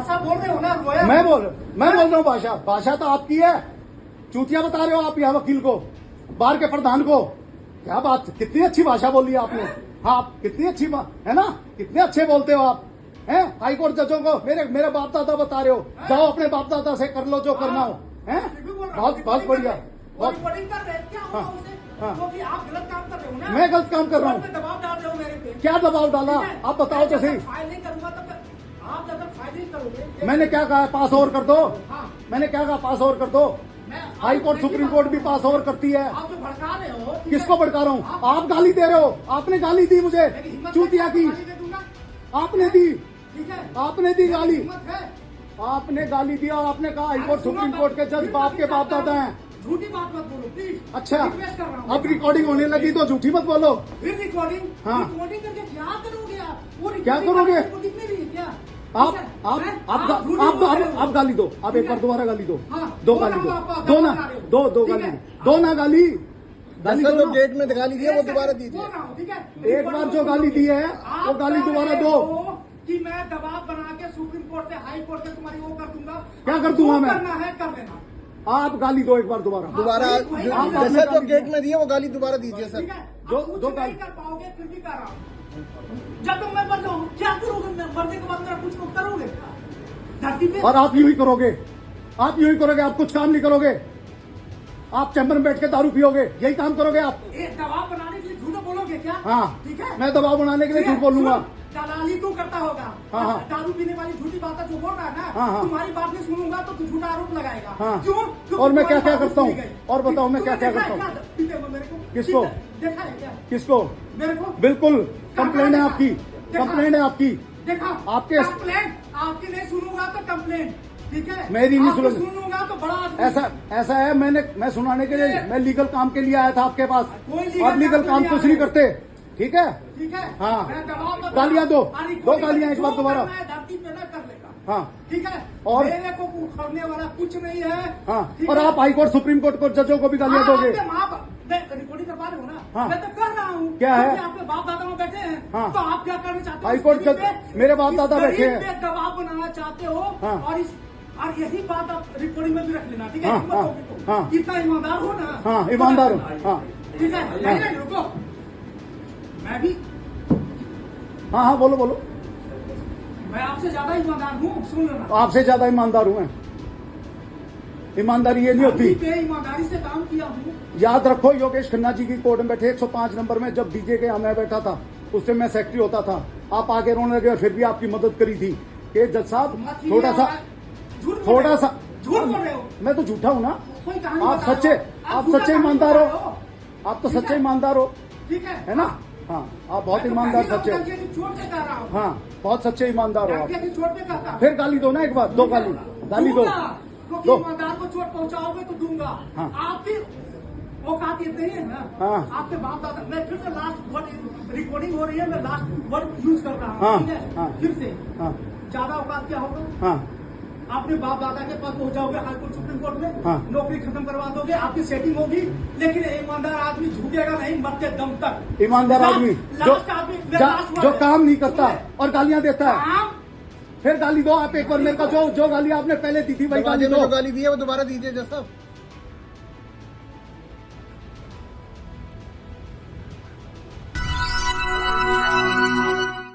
भाषा बोल रहे हो ना, रोया। मैं बोल रहा हूँ भाषा तो आपकी है। चूतिया बता रहे हो आप यहाँ वकील को, बार के प्रधान को। क्या बात, कितनी अच्छी भाषा बोली आपने। हाँ, आप कितनी अच्छी है ना, कितने अच्छे बोलते हो आप हैं। हाईकोर्ट जजों को मेरे बाप दादा बता रहे हो, जाओ अपने बाप दादा से कर लो जो करना हो। हैं, बहुत बढ़िया। रिकॉर्डिंग कर रहे हैं क्या होगा उसे? क्योंकि आप गलत काम कर रहे हो ना। मैं गलत काम कर रहा हूँ? दबाव डाल रहे हो मेरे पे। क्या दबाव डाला, आप बताओ तो सही। फाइल नहीं करूंगा तो आप जब तक फाइल नहीं करोगे। मैंने क्या कहा, पास ओवर कर दो। हाँ। मैंने क्या कहा, पास ओवर कर दो। हाई कोर्ट सुप्रीम कोर्ट भी पास ओवर करती है। आप जो भड़का रहे हो। किसको भड़का रहा हूँ? आप गाली दे रहे हो। आपने गाली दी मुझे, चूतिया की आपने दी। ठीक है, आपने दी गाली, हिम्मत है। आपने गाली दी और आपने कहा हाईकोर्ट सुप्रीम कोर्ट के जज बाप के बाप दादा हैं। झूठी बात मत बोलो प्लीज। अच्छा, रिक्वेस्ट कर रहा हूं। अब रिकॉर्डिंग होने लगी तो झूठी मत बोलो। फिर रिकॉर्डिंग? हाँ। रिकॉर्डिंग करके क्या करोगे आप? वो क्या करोगे? रिकॉर्डिंग नहीं रही क्या? आप गाली दो। आप एक बार दोबारा गाली दो। हाँ, दो गाली दो, दो ना गाली दो ना गाली जो गेट में गाली दी है वो दोबारा दीजिए। ठीक है, एक बार जो गाली दी है वो गाली दोबारा दो। कि मैं दबाव बना के सुप्रीम कोर्ट से हाई कोर्ट से तुम्हारी वो कर दूंगा। क्या कर दूंगा मैं? करना है कर लेना। आप गाली दो एक बार दोबारा। जैसे जो गेट में दिए वो गाली दोबारा दीजिए सर। ठीक है, दो नहीं कर पाओगे फिर भी कर रहा हूँ। जब तक मैं मर जाऊँ क्या करोगे? मैं मरने के बाद मेरा कुछ तो करोगे धरती पे? और आप यूं ही करोगे, आप यूं ही करोगे। आप कुछ काम नहीं करोगे। आप चैम्बर में बैठ के दारू पियोगे, यही काम करोगे आप। दबाव बनाने के लिए झूठ बोलोगे क्या? हाँ, ठीक है, मैं दबाव बनाने के लिए झूठ बोलूंगा। दलाली तू करता होगा। हाँ, हाँ। दारू पीने वाली झूठी बात जो बोल रहा है ना, हाँ, हाँ। तुम्हारी बात नहीं सुनूंगा तो तू झूठा आरोप लगाएगा। हाँ। क्यों? और मैं क्या क्या करता हूँ? और बताओ मैं क्या क्या करता हूँ? किसको? देखा है क्या? किसको? मेरे को। बिल्कुल कंप्लेंट है आपकी, कंप्लेंट है आपकी। देखा आपके कंप्लेंट आपकी नहीं सुनूंगा तो कंप्लेंट। ठीक है, मेरी नहीं सुनूंगा तो बड़ा आदमी। ऐसा है। मैं सुनाने के लिए, मैं लीगल काम के लिए आया था आपके पास। कोई और लीगल काम कुछ नहीं करते। ठीक है, ठीक है। हाँ। मैं दबाव मत गालियां दो, बनाऊं। दो गालियां एक बार जो दोबारा। करना है धरती पे ना कर लेगा। हाँ, ठीक है, और मेरे को उखड़ने वाला कुछ नहीं है। हाँ, ठीक और है? आप हाईकोर्ट सुप्रीम कोर्ट को जजों को भी गालियां दोगे। रिकॉर्डिंग करवा रहे हो ना? हाँ। मैं तो कर रहा हूँ। क्या है? आपके बाप दादा में बैठे हैं। हाँ। तो आप क्या करना चाहते हो? हाईकोर्ट इस गरीब जज पे- मेरे बाप दादा इस बैठे गरीब हैं। पे दबाव बनाना चाहते हो। हाँ। और यही बात आप रिकॉर्डिंग में भी रख लेना। ठीक है, हाँ, हिम्मत हाँ, होगी तो। हाँ। इतना ईमानदार हो ना। हाँ, ईमानदार हो। हाँ, ठीक है, नहीं रुको। मैं भी, हाँ, हाँ, बोलो बोलो। मैं आपसे ज्यादा ईमानदार हूँ, सुन लेना। आपसे ज्यादा ईमानदार हूँ मैं। ईमानदारी ये नहीं होती। ईमानदारी से काम किया हूँ। याद रखो, योगेश खन्ना जी की कोर्ट में बैठे 105 नंबर में जब डीजे के यहाँ मैं बैठा था, उस टाइम मैं सेक्रेटरी होता था। आप आगे रोने लगे और फिर भी आपकी मदद करी थी कि जज साहब थोड़ा सा झूठ बोल रहे हो। मैं तो झूठा हूँ ना। कोई कहानी आप बता रहे सच्चे, हो। आप झूठा सच्चे कहानी ईमानदार बता हो। रहे हो। आप तो ठीक सच्चे है? ईमानदार हो। ठीक है ना? हाँ, आप बहुत ईमानदार सच्चे हो। चोट से कह रहा हूँ। हाँ, बहुत सच्चे ईमानदार हो आप। चोट पे कहता हूँ। फिर गाली दो ना एक बार, दो गाली दो। क्योंकि दो। ईमानदार को चोट पहुंचाओगे तो दूंगा। हाँ। आपकी औकात इतनी है ना। हाँ। आपके बाप दादा, मैं फिर से लास्ट वर्ड, रिकॉर्डिंग हो रही है, मैं लास्ट वर्ड यूज कर रहा हूँ। हाँ, ठीक है? हाँ। फिर से हाँ, ज्यादा औकात क्या होगा? हाँ, आपने बाप दादा के पास पहुंचाओगे हाईकोर्ट सुप्रीम कोर्ट में। हाँ। नौकरी खत्म करवा दोगे, आपकी सेटिंग होगी। लेकिन ईमानदार आदमी झुकेगा नहीं मरते दम तक। ईमानदार आदमी लास्ट आदमी जो काम नहीं करता और गालियां देता है। काम फिर गाली दो आप एक बार। मेरे का जो गाली आपने पहले दी थी वही गाली दो। जो गाली दी है वो दोबारा दीजिए जज साहब।